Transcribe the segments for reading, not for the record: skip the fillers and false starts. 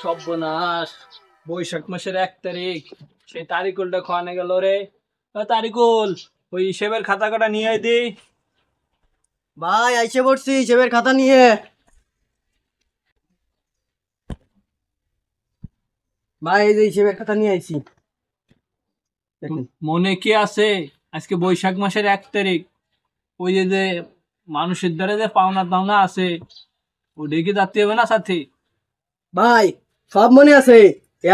সর্বনাশ, বৈশাখ মাসের 1 তারিখ, সেই তারিকুলটা খোয়ানে গেল রে। তারিকুল, ওই হিসেবের খাতা কটা নিয়ে আয় দি। ভাই আইসে পড়ছি হিসেবের খাতা নিয়ে। ভাই এই যে হিসেবের খাতা নিয়ে আইছি। মনে কি আছে আজকে বৈশাখ মাসের 1 তারিখ? ওই যে মানুষের দ্বারা যে পাওনা টাওনা আছে, ওটা কি যাতে হবে না সাথে? ভাই সব মনে আছে,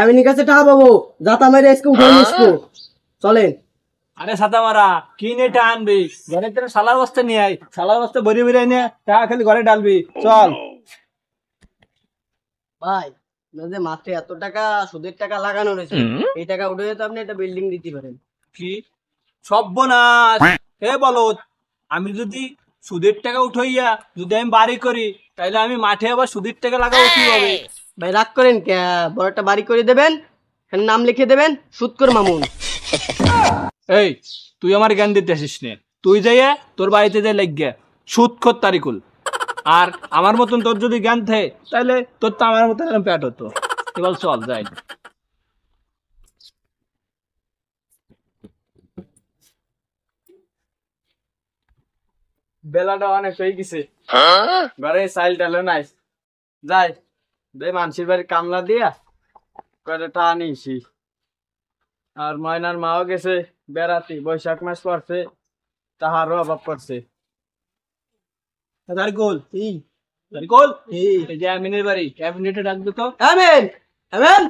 আমি কাছে টাকা পাবো, যাতা মেরে আজকে উঠে নিসবো। চলেন। আরে ছাতা মারা কি নেটা আনবি? ঘরে তোর সালার বস্তা নিয়ে আয়, সালার বস্তা ভরে ভরে এনে টাকা খালি ঘরে ডালবি। চল। ভাই যে মাত্র এত টাকা সুদের টাকা লাগানো রয়েছে, এই টাকা উঠে তো আপনি একটা বিল্ডিং দিতে পারেন। কি সর্বনাশ! হে বলত, আমি যদি সুদের টাকা উঠাইয়া যদি আমি বাড়ি করি, তাহলে আমি মাঠে আবার সুদের টাকা লাগাবো কিভাবে? ভাই রাগ করেন কে? বড় একটা বাড়ি করে দেবেন, এখানে নাম লিখে দেবেন সুৎকর মামুন। এই, তুই আমার জ্ঞান দিতে আসিস নে। তুই যাইয়া তোর বাড়িতে যাই লাগিয়া সুদখোর তারিকুল। আর আমার মতন তোর যদি জ্ঞান থাকে, তাহলে তোর তো আমার মতন এরকম প্যাট হতো। এবার চল যাই। বেলাটা অনেক হয়ে গেছে, ঘরে চাইল টাইলও নাই। যাই দে মানসির বাড়ি কামলা দিয়া কয়টা টাকা নিয়েছি। আর ময়নার মাও গেছে বেড়াতে, বৈশাখ মাস পড়ছে, তাহারও অভাব পড়ছে। তারিকুল, তারিকুল, এই যে আমিনের বাড়ি, ক্যাবিনেটে ডাকবে তো। Amen amen.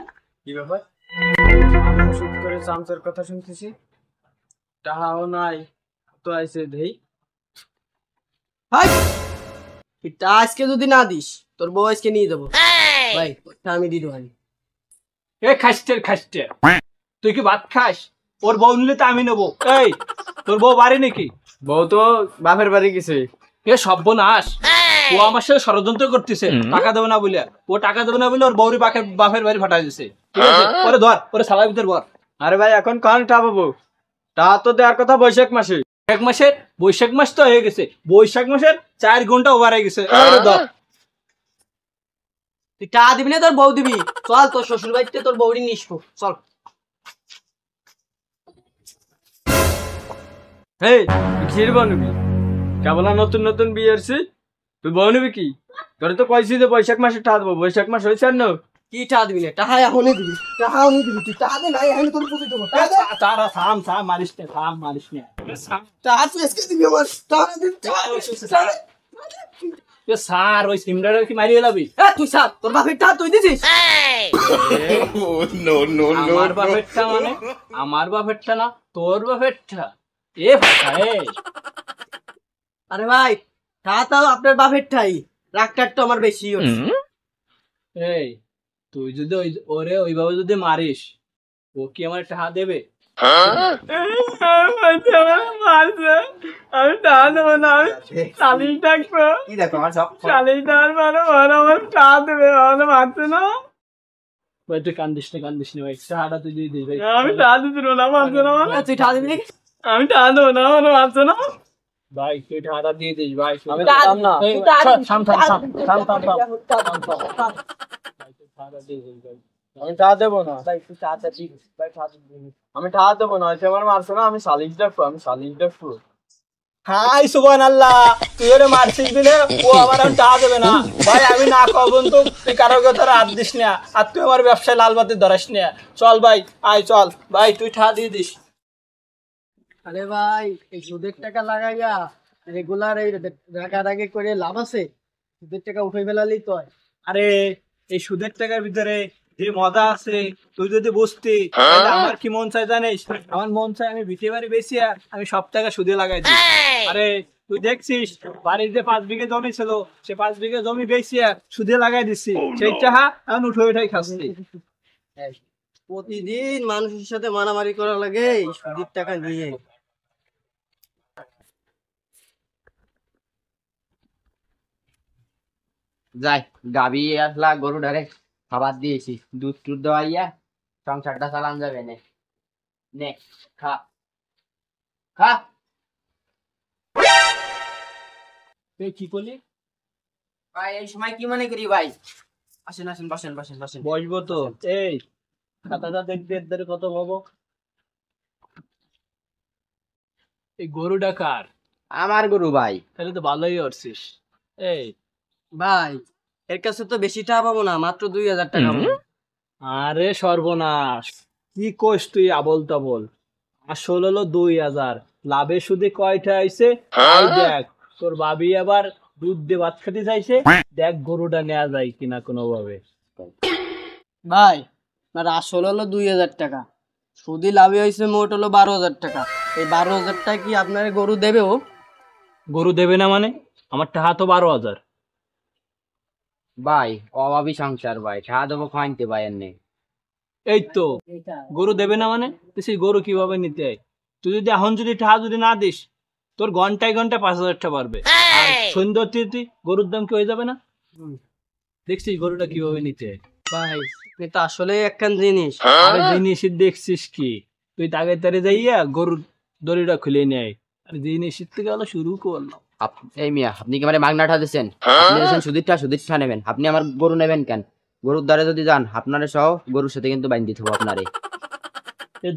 কি ব্যাপার? আমি শুট করে চামচের কথা শুনতেছি, টাহাও নাই তো আইসে দেই। হাই, এটা আজকে যদি না দিস তোর বউ আজকে নিয়ে যাবো। ভাই ওটা আমি দিয়ে দেবো। এ খাইস্টের খাইস্টে, তুই কি ভাত খাস? ওর বউ নিলে তো আমি নেবো। এই, তোর বউ বাড়ি নাকি? বউ তো বাপের বাড়ি গেছে। এ সর্বনাশ! ও আমার সাথে ষড়যন্ত্র করতেছে টাকা দেবে না বলে। ও টাকা দেবে না বলে ওর বউরি বাপের বাড়ি ফাটাই দিছে। ঠিক আছে, ওরে ধর, ওরে সালার ভিতর ভর। আরে ভাই এখন কারণ টা পাবো, তা তো দেওয়ার কথা বৈশাখ মাসে। বৈশাখ মাস তো হয়ে গেছে, বৈশাখ মাসের 4 ঘন্টা ওভার হয়ে গেছে। ওরে ধর। তুই টাকা দিবি না তোর বউ দিবি? চল তোর শ্বশুর বাড়িতে তোর বউরি নিসবো, চল। হেই, কিসের বউ নিবি? কেবল নতুন নতুন বিয়ে হচ্ছে, তুই বউ নিবি কি? তোর তো কইছি যে বৈশাখ মাসে টাকা দেবো, বৈশাখ মাস হয়েছে আর না? কি টাকা দিবি না? টাকা এখনই দিবি, টাকা এখনই দিবি। তুই টাকা দে, নাই এখন তোর পুজো দেবো। টাকা দে। তারা থাম থাম, মারিস নে, থাম মারিস নে। টাকা তুই আজকে দিবি আমার। টাকা দিবি, টাকা দে। স্যার, ওই সিমডারে কি মারি এলাবি? তুই স্যার, তোর বাপের টাকা তুই দিছিস? আমার বাপেরটা মানে? আমার বাপেরটা না, তোর বাপেরটা। এ ভাষা এ। আরে ভাই টাকা তাও আপনার বাপের ঠাই, রাগটার তো আমার বেশি হচ্ছে। এই, তুই যদি ওরে ওইভাবে যদি মারিস, ও কি আমার টাকা দেবে? আমি টাকা দেবো না, আমি শালিশ ডাকবো। কি দেখো আমার সব শালিশ ডাকার মানে আমার টাকা দেবে, আমার মারছে না। ভাই তুই কান্দিস না, কান্দিস না ভাই, টাকাটা তুই দিয়ে দিস ভাই। আমি টাকা দিতে না, মারছে না। তুই টাকা দিবি? আমি টাকা দেবো না, আমার মারছে না। ভাই তুই টাকাটা দিয়ে দিস ভাই। আমি দিতাম না। এই, থাম থাম থাম থাম থাম থাম থাম। ভাই, তুই টাকাটা দিয়ে দিস ভাই। আমি টাকা দেবো না, ভাই তুই টাকা দিবি ভাই, টাকা দিবি। আমি টাকা দেবো না, হয়েছে আমার মারছে না। আমি শালিশ ডাকবো, আমি শালিশ ডাকবো। হাই সুবহানাল্লাহ, তুই ওরে মারছিস দিলে ও আমার আমি টাকা দেবে না ভাই। আমি না কখন তো তুই কারোর কথা হাত দিস না, আর তুই আমার ব্যবসায় লাল বাতি ধরাস না। চল ভাই, আয় চল ভাই, তুই টাকা দিয়ে দিস। আরে ভাই এই সুদের টাকা লাগাইয়া রেগুলার এই রাগারাগি করে লাভ আছে? সুদের টাকা উঠে ফেলালেই তো হয়। আরে এই সুদের টাকার ভিতরে যে মজা আছে, তুই যদি বুঝতি তাহলে আমার কি মন চাই জানিস? আমার মন চাই আমি ভিটে বাড়ি বেশি আর আমি সব টাকা সুদে লাগাই দিই। আরে তুই দেখছিস বাড়ির যে 5 বিঘে জমি ছিল, সে 5 বিঘে জমি বেশি আর সুদে লাগাই দিচ্ছি। সেই টাকা এখন উঠে উঠাই খাচ্ছি। প্রতিদিন মানুষের সাথে মারামারি করা লাগে এই সুদের টাকা নিয়ে। যাই গাবি আসলা গরু ডারে খাবার দিয়েছি, দুধ টুধ দেওয়াইয়া সংসারটা চালান যাবে। নে নে খা খা। তুই কি করলি ভাই এই সময় কি মনে করি ভাই? আসেন আসেন, বসেন বসেন বসেন। বসবো তো। এই খাতাটা দেখবি এর দ্বারা কত পাবো? এই গরুটা কার? আমার গরু ভাই। তাহলে তো ভালোই করছিস। এই ভাই এর কাছে তো বেশি টাকা পাবো না, মাত্র 2000 টাকা পাবো। আরে সর্বনাশ, কি কইস তুই আবল তাবল? আসল হলো 2000, লাভে সুদে কয়টা আইছে তাই দেখ। তোর ভাবি আবার দুধ দিয়ে ভাত খেতে চাইছে, দেখ গরুটা নেওয়া যায় কিনা কোনো ভাবে। ভাই আপনার আসল হলো 2000 টাকা, সুদি লাভে হয়েছে মোট হলো 12,000 টাকা। এই 12,000 টাকা কি আপনার গরু দেবে ও? গরু দেবে না মানে? আমার টাকা তো 12,000। ভাই অভাবী সংসার ভাই, খাওয়া দেবো খাইতে ভাই এনে। এই তো গরু দেবে না মানে, তো সেই গরু কিভাবে নিতে হয়? তুই যদি এখন যদি টাকা যদি না দিস, তোর ঘন্টায় ঘন্টায় 5,000 টাকা পারবে। আর সন্ধ্যা তুই গরুর দাম কি হয়ে যাবে না? দেখছিস গরুটা কিভাবে নিতে হয়? ভাই আপনি তো আসলে একখান জিনিস। আরে জিনিস দেখছিস কি? তুই তাকে তারে যাইয়া গরুর দড়িটা খুলে নেয়, আর জিনিস থেকে গেল শুরু করলাম। এই মিয়া, আপনি কি মানে মাগনাটা দিচ্ছেন? আপনি দিচ্ছেন সুদিরটা নেবেন, আপনি আমার গরু নেবেন কেন? গরুর দ্বারে যদি যান আপনারে সহ গরুর সাথে কিন্তু বাইন্ধ দিতে হবে আপনারে।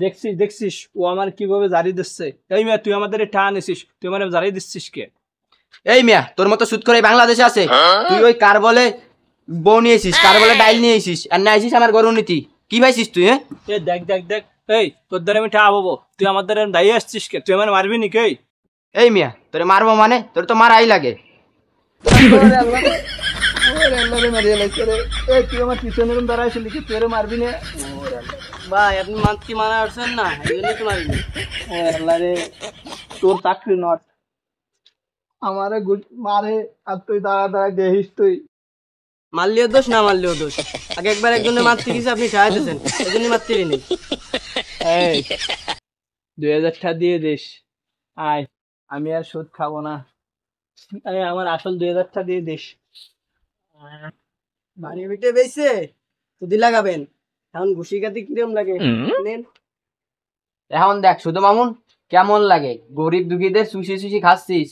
দেখছিস দেখছিস ও আমার কিভাবে জারি দিচ্ছে। এই মেয়ে তুই আমাদের টাকা নিছিস, তুই আমার জারি দিচ্ছিস কে? এই মিয়া, তোর মতো সুদ করে বাংলাদেশে আছে? তুই ওই কার বলে বউ নিয়েছিস, কার বলে ডাইল নিয়েছিস, আর না আইছিস আমার গরু নীতি। কি পাইছিস তুই? হ্যাঁ এ দেখ দেখ দেখ, এই তোর দ্বারা আমি টাকা পাবো, তুই আমার দ্বারা দাঁড়িয়ে আসছিস কে? তুই আমার মারবি নি কে? এই মিয়া, তোরে মারবো মানে? তোর তো মারাই লাগে। তুই আমার পিছনে দাঁড়াইছিলি কি? তুই মারবি না? ভাই আপনি কি মানা করছেন না, এই জন্যই তো মারিনি। রে তোর চাকরি নট, আমারে মারে আর তুই দাঁড়া দাঁড়া দেখিস তুই। মারলেও দোষ না মারলেও দোষ, আগে একবার একজনের মারতে গেছে আপনি সাহায্য এই জন্যই মারতে নেই। এই 2000 টাকা দিয়ে দিস, আয় আমি আর সুদ খাবো না। এই আমার আসল 2000 টাকা দিয়ে দিস। বাড়ি বিটে বেইছে সুদি লাগাবেন, এখন ঘুষি কাটি কিরম লাগে নেন। এখন দেখ শুধু মামুন কেমন লাগে, গরিব দুঃখীদের সুশি সুশি খাচ্ছিস,